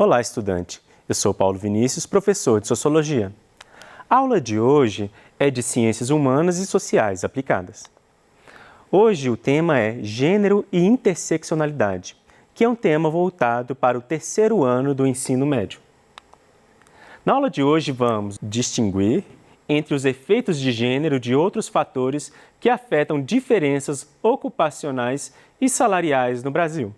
Olá, estudante! Eu sou Paulo Vinícius, professor de Sociologia. A aula de hoje é de Ciências Humanas e Sociais Aplicadas. Hoje o tema é Gênero e Interseccionalidade, que é um tema voltado para o terceiro ano do ensino médio. Na aula de hoje vamos distinguir entre os efeitos de gênero de outros fatores que afetam diferenças ocupacionais e salariais no Brasil.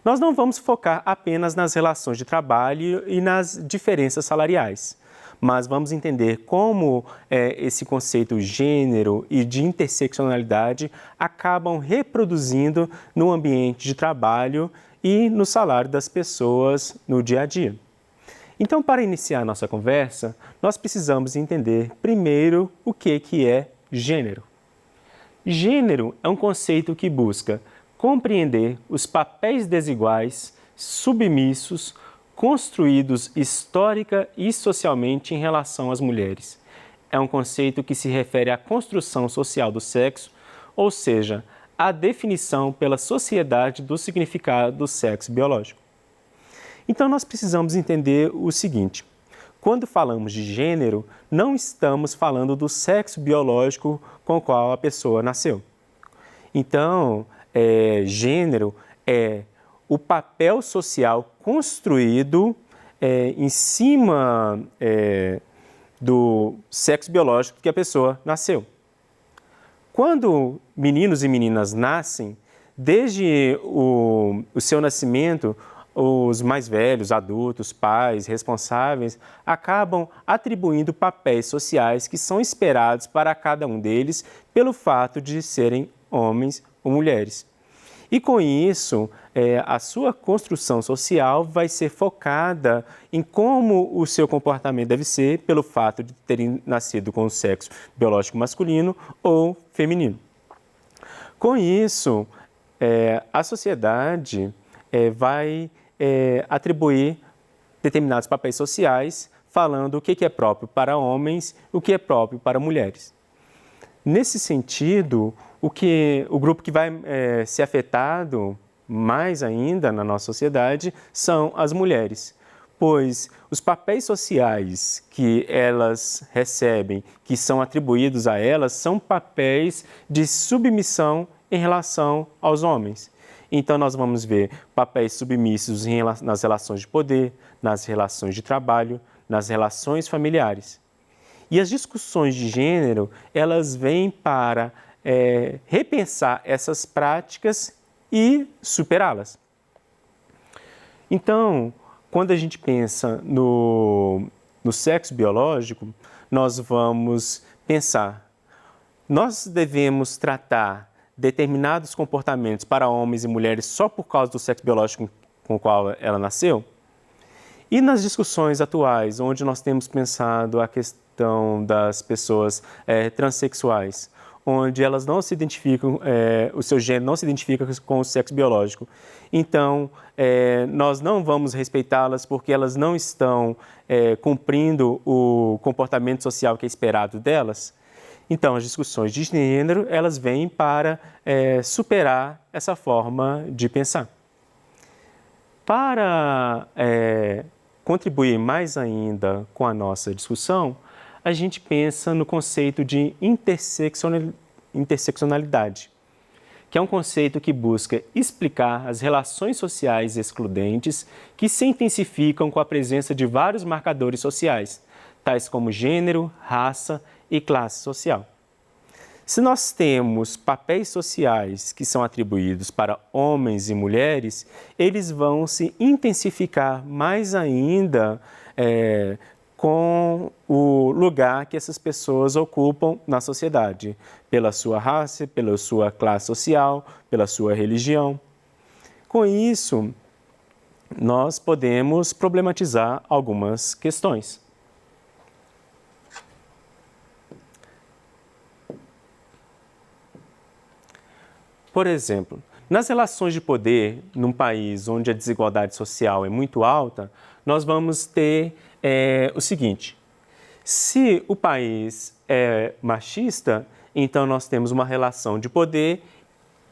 Nós não vamos focar apenas nas relações de trabalho e nas diferenças salariais, mas vamos entender como esse conceito gênero e de interseccionalidade acabam reproduzindo no ambiente de trabalho e no salário das pessoas no dia a dia. Então, para iniciar nossa conversa, nós precisamos entender primeiro o que é gênero. Gênero é um conceito que busca compreender os papéis desiguais, submissos, construídos histórica e socialmente em relação às mulheres. É um conceito que se refere à construção social do sexo, ou seja, à definição pela sociedade do significado do sexo biológico. Então, nós precisamos entender o seguinte: quando falamos de gênero, não estamos falando do sexo biológico com o qual a pessoa nasceu. Então, gênero é o papel social construído em cima do sexo biológico que a pessoa nasceu. Quando meninos e meninas nascem, desde o seu nascimento, os mais velhos, adultos, pais, responsáveis, acabam atribuindo papéis sociais que são esperados para cada um deles pelo fato de serem homens ou mulheres. E com isso, a sua construção social vai ser focada em como o seu comportamento deve ser pelo fato de terem nascido com o sexo biológico masculino ou feminino. Com isso, a sociedade vai atribuir determinados papéis sociais, falando o que é próprio para homens e o que é próprio para mulheres. Nesse sentido, o grupo que vai ser afetado mais ainda na nossa sociedade são as mulheres, pois os papéis sociais que elas recebem, que são atribuídos a elas, são papéis de submissão em relação aos homens. Então, nós vamos ver papéis submissos nas relações de poder, nas relações de trabalho, nas relações familiares. E as discussões de gênero, elas vêm para repensar essas práticas e superá-las. Então, quando a gente pensa no sexo biológico, nós vamos pensar, nós devemos tratar determinados comportamentos para homens e mulheres só por causa do sexo biológico com o qual ela nasceu? E nas discussões atuais, onde nós temos pensado a questão das pessoas transexuais, onde elas não se identificam, o seu gênero não se identifica com o sexo biológico. Então, nós não vamos respeitá-las porque elas não estão cumprindo o comportamento social que é esperado delas. Então, as discussões de gênero, elas vêm para superar essa forma de pensar. Para contribuir mais ainda com a nossa discussão, a gente pensa no conceito de interseccionalidade, que é um conceito que busca explicar as relações sociais excludentes que se intensificam com a presença de vários marcadores sociais, tais como gênero, raça e classe social. Se nós temos papéis sociais que são atribuídos para homens e mulheres, eles vão se intensificar mais ainda com o lugar que essas pessoas ocupam na sociedade, pela sua raça, pela sua classe social, pela sua religião. Com isso, nós podemos problematizar algumas questões. Por exemplo, nas relações de poder, num país onde a desigualdade social é muito alta, nós vamos ter o seguinte: se o país é machista, então nós temos uma relação de poder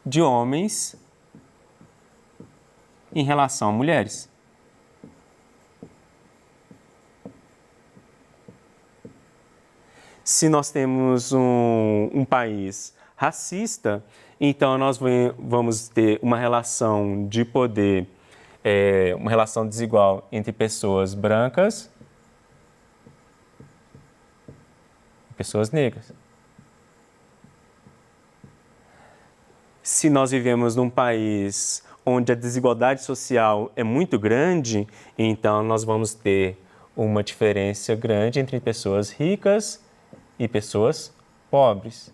de homens em relação a mulheres. Se nós temos um país racista, então nós vamos ter uma relação de poder, uma relação desigual entre pessoas brancas e pessoas negras. Se nós vivemos num país onde a desigualdade social é muito grande, então nós vamos ter uma diferença grande entre pessoas ricas e pessoas pobres.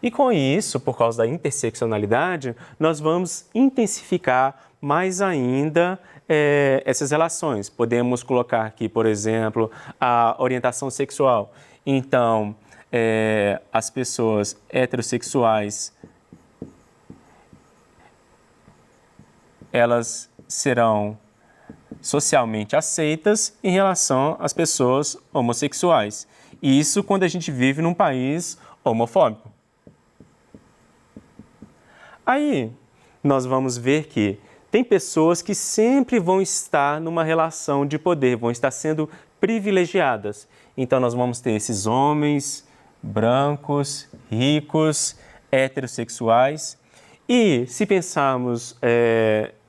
E com isso, por causa da interseccionalidade, nós vamos intensificar mais ainda essas relações. Podemos colocar aqui, por exemplo, a orientação sexual. Então, as pessoas heterossexuais, elas serão socialmente aceitas em relação às pessoas homossexuais. E isso quando a gente vive num país homofóbico. Aí, nós vamos ver que tem pessoas que sempre vão estar numa relação de poder, vão estar sendo privilegiadas. Então, nós vamos ter esses homens brancos, ricos, heterossexuais. E se pensarmos,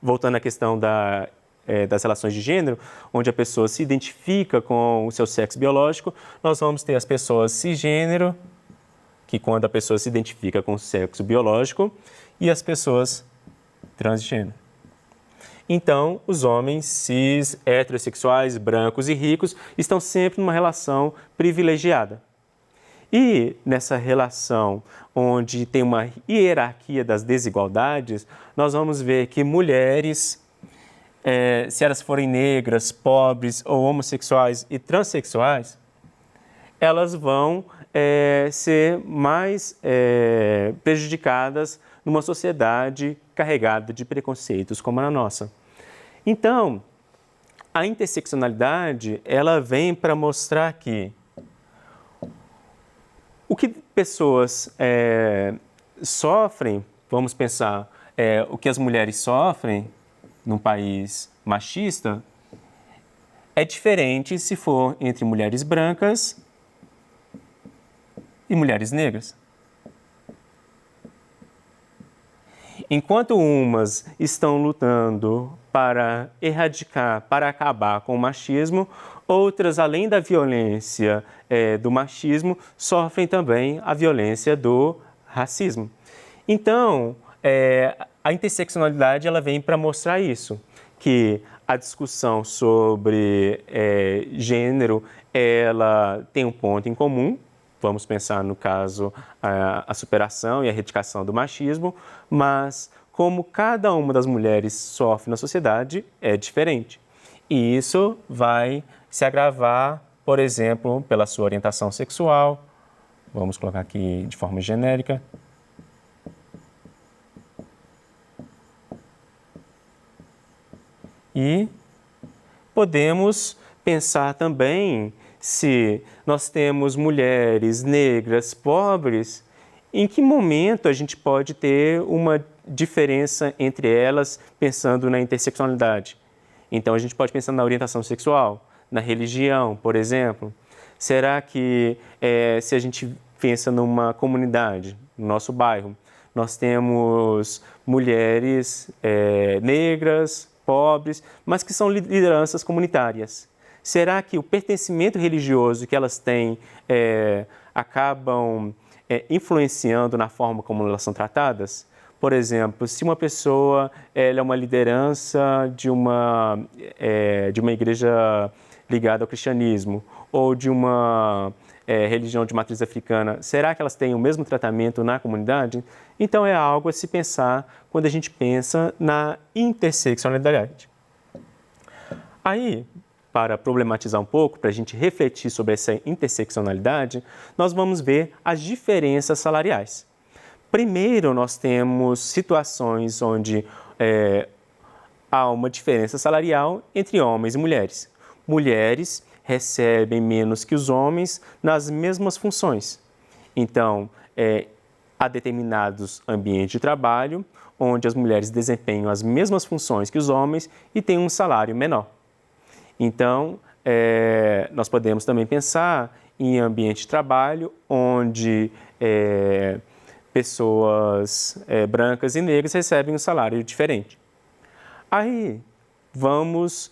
voltando à questão das relações de gênero, onde a pessoa se identifica com o seu sexo biológico, nós vamos ter as pessoas cisgênero, que quando a pessoa se identifica com o sexo biológico, e as pessoas transgênero. Então, os homens cis, heterossexuais, brancos e ricos estão sempre numa relação privilegiada. E nessa relação onde tem uma hierarquia das desigualdades, nós vamos ver que mulheres, se elas forem negras, pobres ou homossexuais e transexuais, elas vão ser mais prejudicadas numa sociedade carregada de preconceitos como a nossa. Então, a interseccionalidade, ela vem para mostrar que o que pessoas sofrem, vamos pensar, o que as mulheres sofrem num país machista, é diferente se for entre mulheres brancas e mulheres negras. Enquanto umas estão lutando para erradicar, para acabar com o machismo, outras, além da violência do machismo, sofrem também a violência do racismo. Então, a interseccionalidade ela vem para mostrar isso, que a discussão sobre gênero ela tem um ponto em comum. Vamos pensar, no caso, a superação e a erradicação do machismo, mas como cada uma das mulheres sofre na sociedade é diferente. E isso vai se agravar, por exemplo, pela sua orientação sexual. Vamos colocar aqui de forma genérica. E podemos pensar também se nós temos mulheres negras, pobres, em que momento a gente pode ter uma diferença entre elas pensando na interseccionalidade? Então, a gente pode pensar na orientação sexual, na religião, por exemplo. Será que se a gente pensa numa comunidade, no nosso bairro, nós temos mulheres negras, pobres, mas que são lideranças comunitárias? Será que o pertencimento religioso que elas têm acabam influenciando na forma como elas são tratadas? Por exemplo, se uma pessoa ela é uma liderança de uma igreja ligada ao cristianismo ou de uma religião de matriz africana, será que elas têm o mesmo tratamento na comunidade? Então, é algo a se pensar quando a gente pensa na interseccionalidade. Aí, para problematizar um pouco, para a gente refletir sobre essa interseccionalidade, nós vamos ver as diferenças salariais. Primeiro, nós temos situações onde há uma diferença salarial entre homens e mulheres. Mulheres recebem menos que os homens nas mesmas funções. Então, há determinados ambientes de trabalho onde as mulheres desempenham as mesmas funções que os homens e têm um salário menor. Então, nós podemos também pensar em ambiente de trabalho onde pessoas brancas e negras recebem um salário diferente. Aí vamos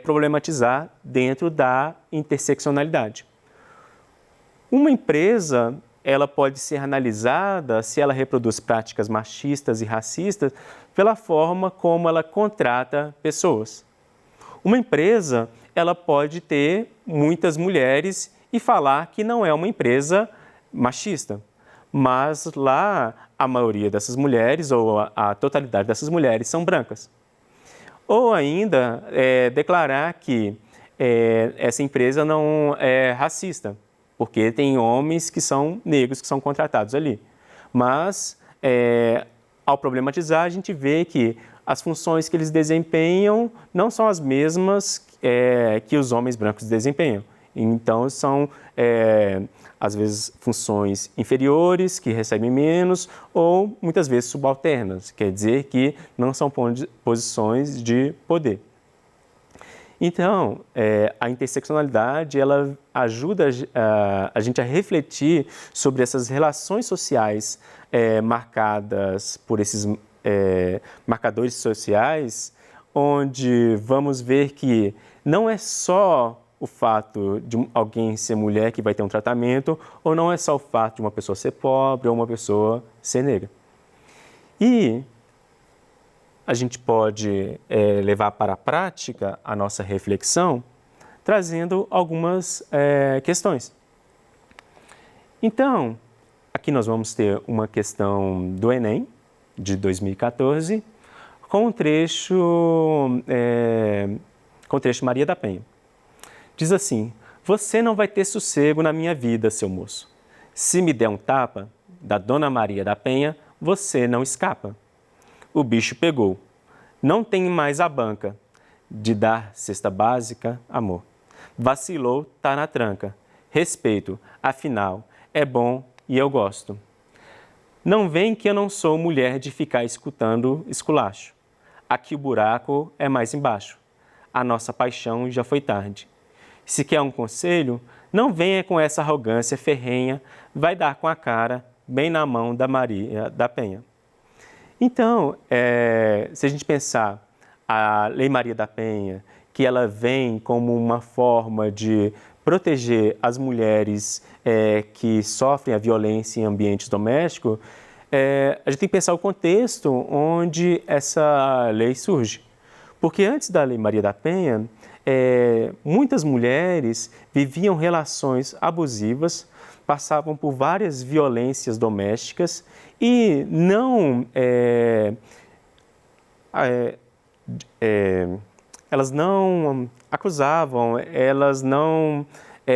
problematizar dentro da interseccionalidade. Uma empresa, ela pode ser analisada se ela reproduz práticas machistas e racistas pela forma como ela contrata pessoas. Uma empresa, ela pode ter muitas mulheres e falar que não é uma empresa machista, mas lá a maioria dessas mulheres, ou a totalidade dessas mulheres, são brancas. Ou ainda declarar que essa empresa não é racista, porque tem homens que são negros que são contratados ali. Mas, ao problematizar, a gente vê que as funções que eles desempenham não são as mesmas que os homens brancos desempenham. Então, são, às vezes, funções inferiores, que recebem menos, ou muitas vezes subalternas, quer dizer que não são posições de poder. Então, a interseccionalidade, ela ajuda a gente a refletir sobre essas relações sociais marcadas por esses marcadores sociais, onde vamos ver que não é só o fato de alguém ser mulher que vai ter um tratamento, ou não é só o fato de uma pessoa ser pobre ou uma pessoa ser negra. E a gente pode levar para a prática a nossa reflexão trazendo algumas questões. Então, aqui nós vamos ter uma questão do Enem, de 2014, com o trecho Maria da Penha. Diz assim: você não vai ter sossego na minha vida, seu moço. Se me der um tapa, da Dona Maria da Penha, você não escapa. O bicho pegou. Não tem mais a banca de dar cesta básica, amor. Vacilou, tá na tranca. Respeito, afinal, é bom e eu gosto. Não vem que eu não sou mulher de ficar escutando esculacho. Aqui o buraco é mais embaixo. A nossa paixão já foi tarde. Se quer um conselho, não venha com essa arrogância ferrenha, vai dar com a cara bem na mão da Maria da Penha. Então, se a gente pensar a Lei Maria da Penha, que ela vem como uma forma de proteger as mulheres que sofrem a violência em ambientes domésticos, a gente tem que pensar o contexto onde essa lei surge. Porque antes da Lei Maria da Penha, muitas mulheres viviam relações abusivas, passavam por várias violências domésticas e elas não acusavam, elas não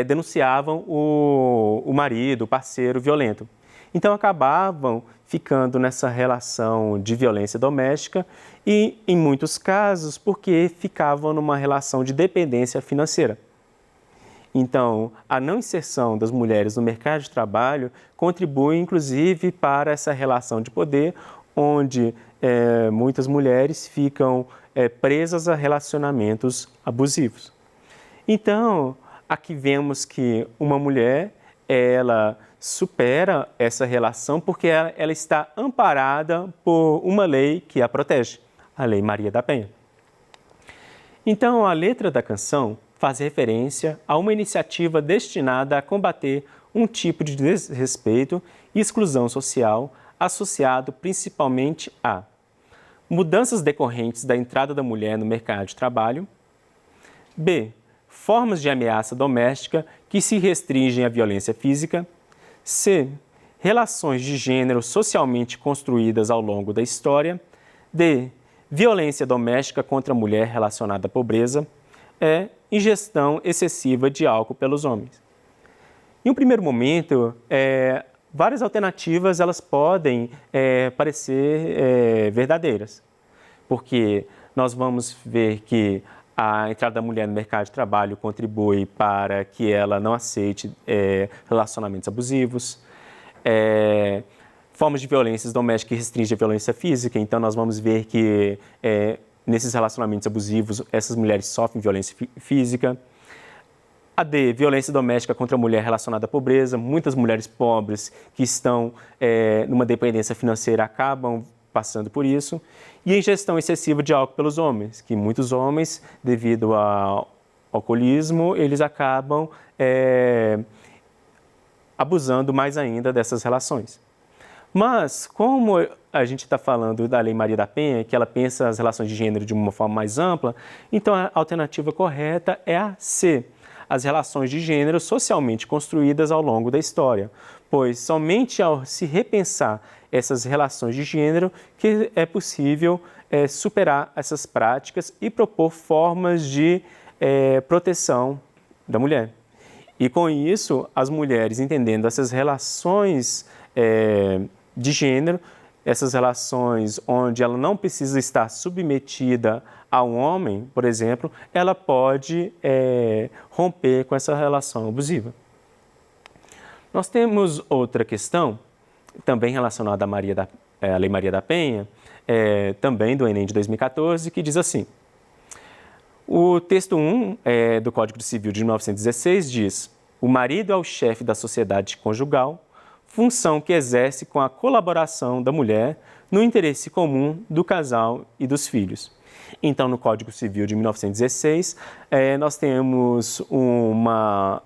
denunciavam o marido, o parceiro violento. Então, acabavam ficando nessa relação de violência doméstica e, em muitos casos, porque ficavam numa relação de dependência financeira. Então, a não inserção das mulheres no mercado de trabalho contribui, inclusive, para essa relação de poder, onde muitas mulheres ficam presas a relacionamentos abusivos. Então, aqui vemos que uma mulher, ela supera essa relação porque ela está amparada por uma lei que a protege, a Lei Maria da Penha. Então, a letra da canção faz referência a uma iniciativa destinada a combater um tipo de desrespeito e exclusão social associado principalmente a mudanças decorrentes da entrada da mulher no mercado de trabalho, b. formas de ameaça doméstica que se restringem à violência física, c. relações de gênero socialmente construídas ao longo da história, d. violência doméstica contra a mulher relacionada à pobreza, e ingestão excessiva de álcool pelos homens. Em um primeiro momento, várias alternativas elas podem parecer verdadeiras, porque nós vamos ver que a entrada da mulher no mercado de trabalho contribui para que ela não aceite relacionamentos abusivos, formas de violências domésticas que restringem a violência física. Então, nós vamos ver que nesses relacionamentos abusivos, essas mulheres sofrem violência física. A D, violência doméstica contra a mulher relacionada à pobreza. Muitas mulheres pobres que estão numa dependência financeira acabam passando por isso. E a ingestão excessiva de álcool pelos homens, que muitos homens, devido ao alcoolismo, eles acabam abusando mais ainda dessas relações. Mas, como a gente está falando da Lei Maria da Penha, que ela pensa as relações de gênero de uma forma mais ampla, então a alternativa correta é a C, as relações de gênero socialmente construídas ao longo da história, pois somente ao se repensar essas relações de gênero que é possível superar essas práticas e propor formas de proteção da mulher. E com isso, as mulheres entendendo essas relações de gênero, essas relações onde ela não precisa estar submetida a um homem, por exemplo, ela pode romper com essa relação abusiva. Nós temos outra questão, também relacionada à Lei Maria da Penha, também do Enem de 2014, que diz assim: o texto 1 do Código Civil de 1916 diz: o marido é o chefe da sociedade conjugal, função que exerce com a colaboração da mulher no interesse comum do casal e dos filhos. Então, no Código Civil de 1916, nós temos uma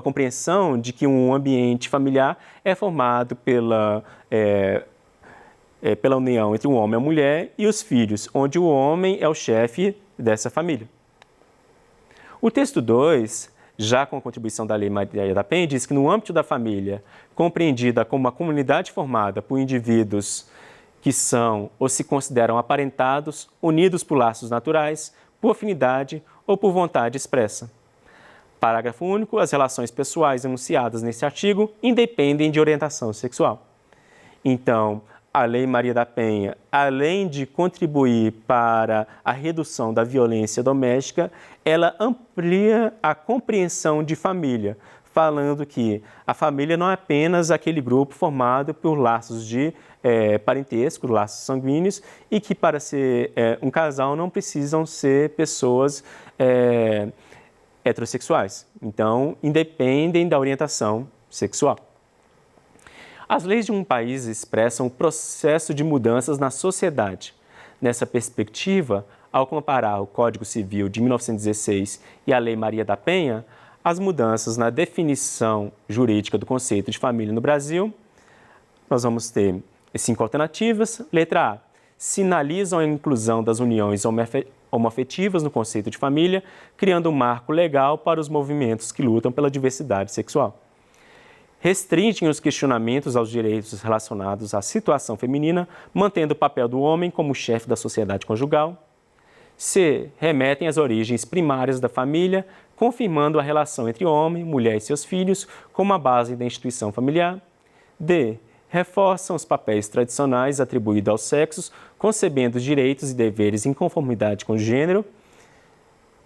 compreensão de que um ambiente familiar é formado pela união entre o homem e a mulher e os filhos, onde o homem é o chefe dessa família. O texto 2, já com a contribuição da Lei Maria da Penha, diz que no âmbito da família, compreendida como uma comunidade formada por indivíduos que são ou se consideram aparentados, unidos por laços naturais, por afinidade ou por vontade expressa. Parágrafo único. As relações pessoais enunciadas nesse artigo independem de orientação sexual. Então, a Lei Maria da Penha, além de contribuir para a redução da violência doméstica, ela amplia a compreensão de família, falando que a família não é apenas aquele grupo formado por laços de parentesco, laços sanguíneos, e que para ser um casal não precisam ser pessoas heterossexuais. Então, independem da orientação sexual. As leis de um país expressam o processo de mudanças na sociedade. Nessa perspectiva, ao comparar o Código Civil de 1916 e a Lei Maria da Penha, as mudanças na definição jurídica do conceito de família no Brasil, nós vamos ter 5 alternativas. Letra A, sinalizam a inclusão das uniões homoafetivas no conceito de família, criando um marco legal para os movimentos que lutam pela diversidade sexual. Restringem os questionamentos aos direitos relacionados à situação feminina, mantendo o papel do homem como chefe da sociedade conjugal. C, remetem às origens primárias da família, confirmando a relação entre homem, mulher e seus filhos como a base da instituição familiar. D, reforçam os papéis tradicionais atribuídos aos sexos, concebendo direitos e deveres em conformidade com o gênero.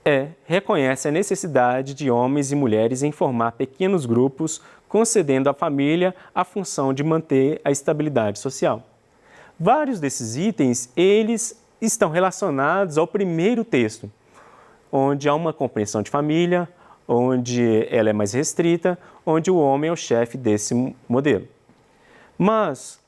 E, reconhece a necessidade de homens e mulheres em formar pequenos grupos, concedendo à família a função de manter a estabilidade social. Vários desses itens, eles estão relacionados ao primeiro texto, onde há uma compreensão de família, onde ela é mais restrita, onde o homem é o chefe desse modelo. Mas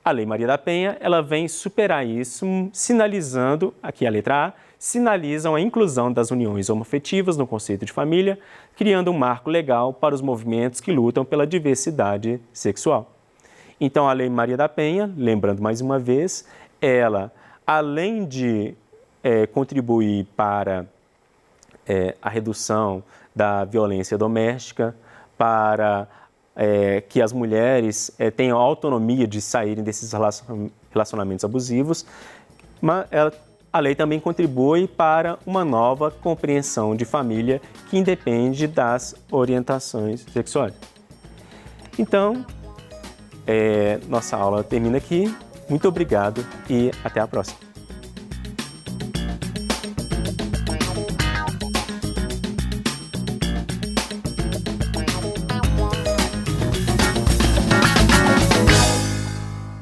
a Lei Maria da Penha, ela vem superar isso, sinalizando, aqui a letra A, sinalizam a inclusão das uniões homoafetivas no conceito de família, criando um marco legal para os movimentos que lutam pela diversidade sexual. Então, a Lei Maria da Penha, lembrando mais uma vez, ela, além de contribuir para a redução da violência doméstica, para que as mulheres tenham autonomia de saírem desses relacionamentos abusivos, mas a lei também contribui para uma nova compreensão de família que independe das orientações sexuais. Então, nossa aula termina aqui. Muito obrigado e até a próxima.